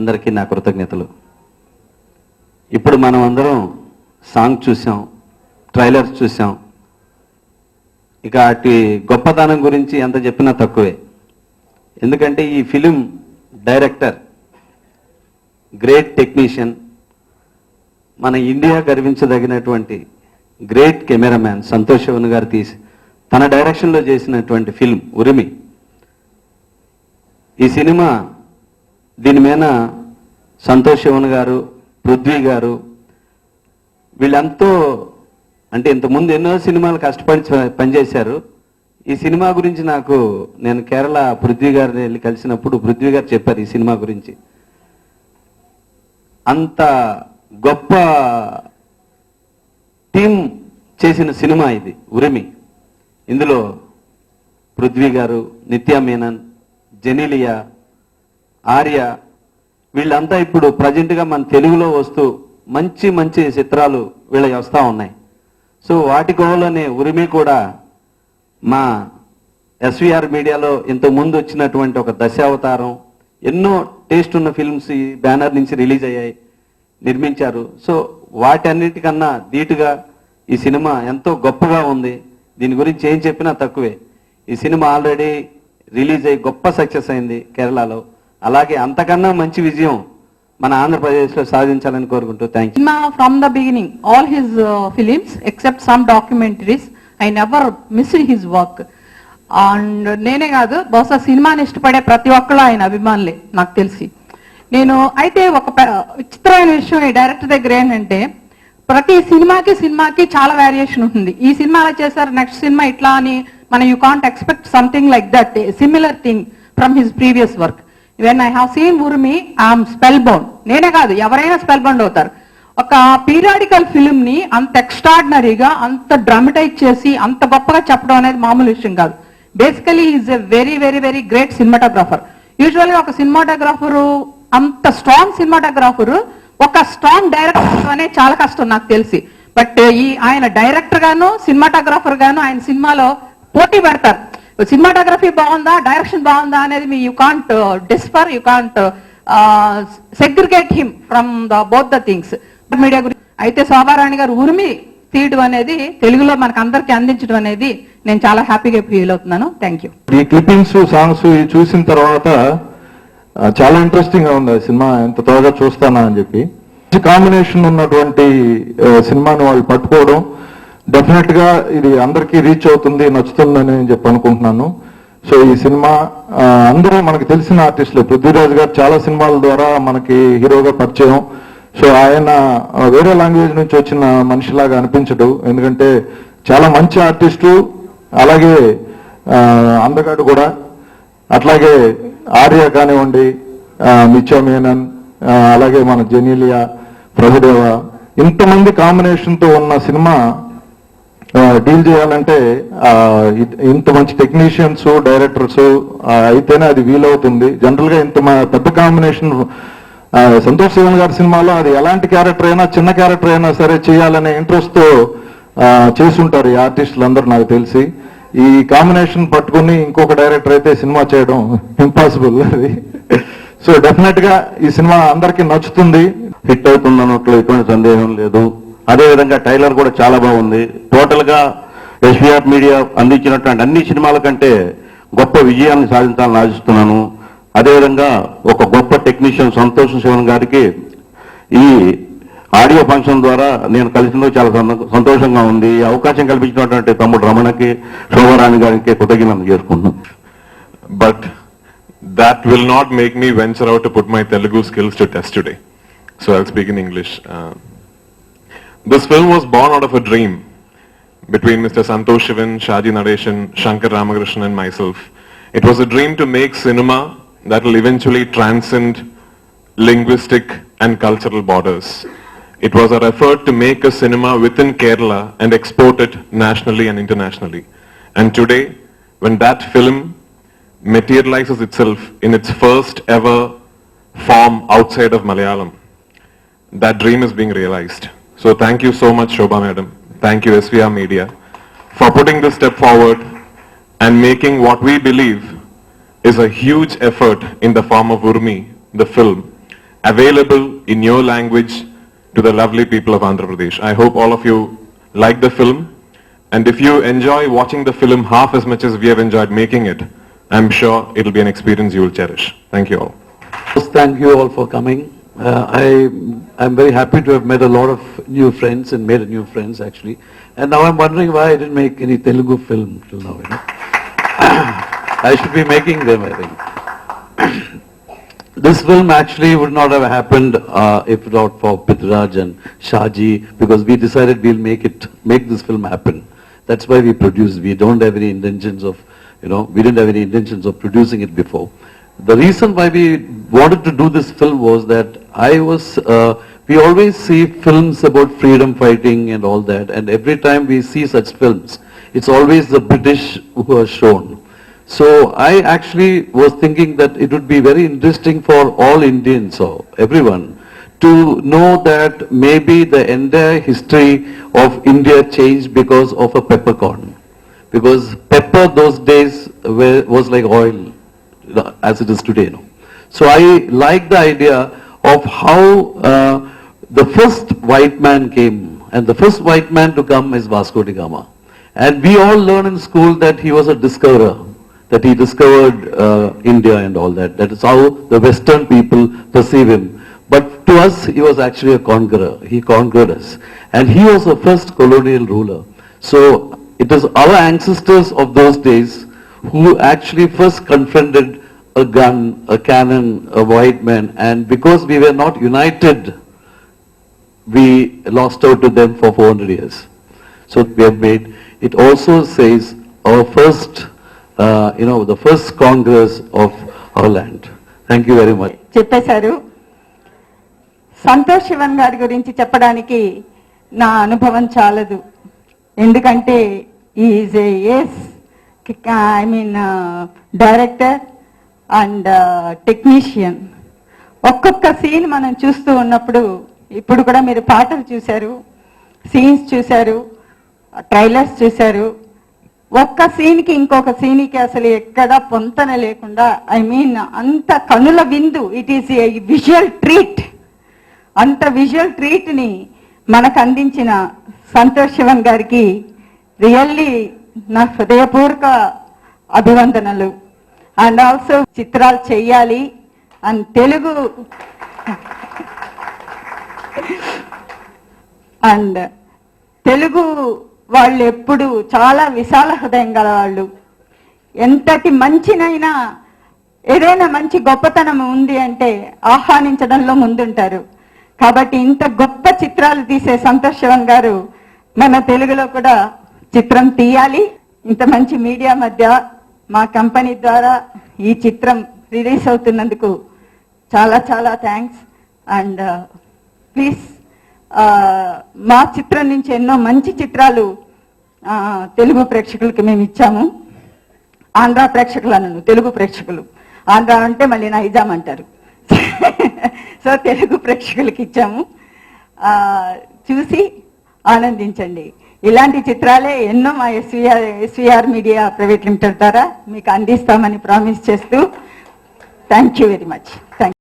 అందరికీ నా కృతజ్ఞతలు. ఇప్పుడు మనం అందరం సాంగ్ చూసాం, ట్రైలర్స్ చూసాం. ఇక అటు గొప్పతనం గురించి ఎంత చెప్పినా తక్కువే. ఎందుకంటే ఈ ఫిలిం డైరెక్టర్, గ్రేట్ టెక్నీషియన్, మన ఇండియా గర్వించదగినటువంటి గ్రేట్ కెమెరామ్యాన్ సంతోష్ శివన్ గారు తీసి తన డైరెక్షన్లో చేసినటువంటి ఫిల్మ్ ఉరిమి. ఈ సినిమా దీని మీద సంతోష్ శివన్ గారు, పృథ్వీ గారు వీళ్ళంతో అంటే ఇంతకుముందు ఎన్నో సినిమాలు కష్టపడి పనిచేశారు. ఈ సినిమా గురించి నేను కేరళ పృథ్వీ గారిని వెళ్ళి కలిసినప్పుడు పృథ్వీ గారు చెప్పారు ఈ సినిమా గురించి. అంత గొప్ప టీం చేసిన సినిమా ఇది ఉరిమి. ఇందులో పృథ్వీ గారు, నిత్యా మేనన్, జెనీలియా, ఆర్య వీళ్ళంతా ఇప్పుడు ప్రజెంట్గా మన తెలుగులో వస్తూ మంచి మంచి చిత్రాలు వీళ్ళకి వస్తూ ఉన్నాయి. సో వాటి కోవలోనే ఉరిమి కూడా మా ఎస్విఆర్ మీడియాలో ఇంతకుముందు వచ్చినటువంటి ఒక దశావతారం, ఎన్నో టేస్ట్ ఉన్న ఫిల్మ్స్ ఈ బ్యానర్ నుంచి రిలీజ్ అయ్యాయి, నిర్మించారు. సో వాటన్నిటికన్నా ధీటుగా ఈ సినిమా ఎంతో గొప్పగా ఉంది. దీని గురించి ఏం చెప్పినా తక్కువే. ఈ సినిమా ఆల్రెడీ రిలీజ్ అయ్యి గొప్ప సక్సెస్ అయింది కేరళలో. అలాగే అంతకన్నా మంచి విజయం మన ఆంధ్రప్రదేశ్లో సాధించాలని కోరుకుంటూ thank you. Cinema from the beginning all his films except some documentaries I never missed his work. And నేనే కాదు, బహుశా సినిమాని ఇష్టపడే ప్రతి ఒక్కరు ఆయన అభిమానులే నాకు తెలిసి. అయితే ఒక విచిత్రమైన విషయం ఈ డైరెక్టర్ దగ్గర ఏంటంటే ప్రతి సినిమాకి చాలా వేరియేషన్ ఉంటుంది. ఈ సినిమా అలా చేశారు, నెక్స్ట్ సినిమా ఇట్లా అని you can't expect something like that similar thing from his previous work. When I have seen ఉర్మి I'm spell bound. నేనే కాదు, ఎవరైనా స్పెల్ బౌండ్ అవుతారు. ఒక పీరియాడికల్ ఫిల్మ్ ని అంత ఎక్స్ట్రాడినరీగా, అంత డ్రామటైజ్ చేసి అంత గొప్పగా చెప్పడం అనేది మామూలు విషయం కాదు. Basically is a very very very great cinematographer. Usual గా ఒక సినిమాటోగ్రాఫరు, అంత స్ట్రాంగ్ సినిమాటోగ్రాఫరు ఒక స్ట్రాంగ్ డైరెక్టర్ అనేది చాలా కష్టం నాకు తెలిసి. బట్ ఆయన డైరెక్టర్ గాను సినిమాటోగ్రాఫర్ గాను ఆయన సినిమాలో పోటీ పెడతారు. సినిమాటోగ్రఫీ బాగుందా, డైరెక్షన్ బాగుందా అనేది you can't decipher, you can't segregate him from both the things. Media గురించి అయితే శోభారాణి గారు ఉరిమి తీయడం అనేది తెలుగులో మనకు అందరికి అందించడం అనేది నేను చాలా హ్యాపీగా ఫీల్ అవుతున్నాను. Thank you. ఈ క్లిప్పింగ్స్, సాంగ్స్ చూసిన తర్వాత చాలా ఇంట్రెస్టింగ్ గా ఉంది సినిమా. ఎంత త్వరగా చూస్తానా అని చెప్పి కాంబినేషన్ ఉన్నటువంటి సినిమాని వాళ్ళు పట్టుకోవడం డెఫినెట్ గా ఇది అందరికీ రీచ్ అవుతుంది, నచ్చుతుందని చెప్పి అనుకుంటున్నాను. సో ఈ సినిమా అందరూ మనకు తెలిసిన ఆర్టిస్టులు. పృథ్వీరాజ్ గారు చాలా సినిమాల ద్వారా మనకి హీరోగా పరిచయం. సో ఆయన వేరే లాంగ్వేజ్ నుంచి వచ్చిన మనిషిలాగా అనిపించడు, ఎందుకంటే చాలా మంచి ఆర్టిస్టు, అలాగే అందగాడు కూడా. అట్లాగే ఆర్య కానివ్వండి, నిత్యా మేనన్, అలాగే మన జెనీలియా, ప్రభుదేవ, ఇంతమంది కాంబినేషన్ తో ఉన్న సినిమా డీల్ చేయాలంటే ఇంత మంచి టెక్నీషియన్స్, డైరెక్టర్స్ అయితేనే అది వీలవుతుంది. జనరల్ గా ఇంత పెద్ద కాంబినేషన్ సంతోష్ శివన్ గారి సినిమాలో అది ఎలాంటి క్యారెక్టర్ అయినా, చిన్న క్యారెక్టర్ అయినా సరే చేయాలనే ఇంట్రెస్ట్ తో చేసుంటారు ఈ ఆర్టిస్టులు అందరూ నాకు తెలిసి. ఈ కాంబినేషన్ పట్టుకుని ఇంకొక డైరెక్టర్ అయితే సినిమా చేయడం ఇంపాసిబుల్ అది. సో డెఫినెట్ గా ఈ సినిమా అందరికీ నచ్చుతుంది, హిట్ అవుతుంది అన్నట్లు ఎటువంటి సందేహం లేదు. అదేవిధంగా ట్రైలర్ కూడా చాలా బాగుంది. టోటల్ గా ఎస్విఆర్ మీడియా అందించినటువంటి అన్ని సినిమాల కంటే గొప్ప విజయాన్ని సాధించాలని ఆశిస్తున్నాను. అదేవిధంగా ఒక గొప్ప టెక్నీషియన్ సంతోష్ శివన్ గారికి ఈ ఆడియో ఫంక్షన్ ద్వారా నేను కలిసినందుకు చాలా సంతోషంగా ఉంది. ఈ అవకాశం కల్పించినటువంటి తమ్ముడు రమణకి, శోభారాణి గారికి కృతజ్ఞతలు చేసుకుంటున్నాను. But that will not make me venture out to put my Telugu skills to test today. So I'll speak in English. This film was born out of a dream between Mr. Santosh Shivan, Shaji Nadeshan, Shankar Ramakrishnan and myself. It was a dream to make cinema that will eventually transcend linguistic and cultural borders. It was our effort to make a cinema within Kerala and export it nationally and internationally. And today, when that film materializes itself in its first ever form outside of Malayalam, that dream is being realized. So thank you so much, Shobha Madam. Thank you, SVR Media, for putting this step forward and making what we believe is a huge effort in the form of Urmi, the film, available in your language to the lovely people of Andhra Pradesh. I hope all of you like the film, and if you enjoy watching the film half as much as we have enjoyed making it, I'm sure it'll be an experience you will cherish. Thank you all. First, thank you all for coming. I'm very happy to have met a lot of new friends and made new friends actually. And now I'm wondering why I didn't make any Telugu film till now. You know? I should be making them, I think. This film actually would not have happened if not for Prithviraj and Shaji, because we decided we'll make this film happen. That's why we produced. We don't have any intentions of, we didn't have any intentions of producing it before. The reason why we wanted to do this film was that we always see films about freedom fighting and all that, and every time we see such films, it's always the British who are shown. So I actually was thinking that it would be very interesting for all Indians or everyone to know that maybe the entire history of India changed because of a peppercorn. Because pepper those days was like oil, as it is today. So I like the idea of how the first white man came, and the first white man to come is Vasco da Gama. And we all learn in school that he was a discoverer, that he discovered India and all that. That is how the Western people perceive him. But to us, he was actually a conqueror. He conquered us. And he was the first colonial ruler. So it is our ancestors of those days who actually first confronted a gun, a cannon, a white man. And because we were not united, we lost out to them for 400 years. So we have made, it also says our first the first Congress of our land. Thank you very much. చెప్పేశారు. సంతోష్ శివన్ గారి గురించి చెప్పడానికి నా అనుభవం చాలదు. ఎందుకంటే is director and technician. ఒక్కొక్క scene మనం చూస్తూ ఉన్నప్పుడు, ఇప్పుడు కూడా మీరు పాటలు చూశారు, సీన్స్ చూశారు, ట్రైలర్స్ చూశారు. ఒక్క సీన్కి ఇంకొక సీన్కి అసలు ఎక్కడ పొంతన లేకుండా, అంత కనుల విందు. It is a visual treat. అంత విజువల్ ట్రీట్ని మనకు అందించిన సంతోష్ శివన్ గారికి రియల్లీ నా హృదయపూర్వక అభివందనలు. అండ్ ఆల్సో చిత్రాలు చెయ్యాలి అండ్ తెలుగు వాళ్ళు ఎప్పుడు చాలా విశాల హృదయం గల వాళ్ళు. ఎంతటి మంచినైనా, ఏదైనా మంచి గొప్పతనం ఉంది అంటే ఆహ్వానించడంలో ముందుంటారు. కాబట్టి ఇంత గొప్ప చిత్రాలు తీసే సంతోష్ శివన్ గారు మన తెలుగులో కూడా చిత్రం తీయాలి. ఇంత మంచి మీడియా మధ్య మా కంపెనీ ద్వారా ఈ చిత్రం రిలీజ్ అవుతున్నందుకు చాలా చాలా థ్యాంక్స్. అండ్ ప్లీజ్, మా చిత్రం నుంచి ఎన్నో మంచి చిత్రాలు తెలుగు ప్రేక్షకులకి మేము ఇచ్చాము. ఆంధ్ర ప్రేక్షకులను, తెలుగు ప్రేక్షకులు, ఆంధ్ర అంటే మళ్ళీ నైజాం అంటారు. సో తెలుగు ప్రేక్షకులకి ఇచ్చాము. చూసి ఆనందించండి. ఇలాంటి చిత్రాలే ఎన్నో మా ఎస్వీఆర్ మీడియా ప్రైవేట్ లిమిటెడ్ ద్వారా మీకు అందిస్తామని ప్రామిస్ చేస్తూ thank you very much. Thank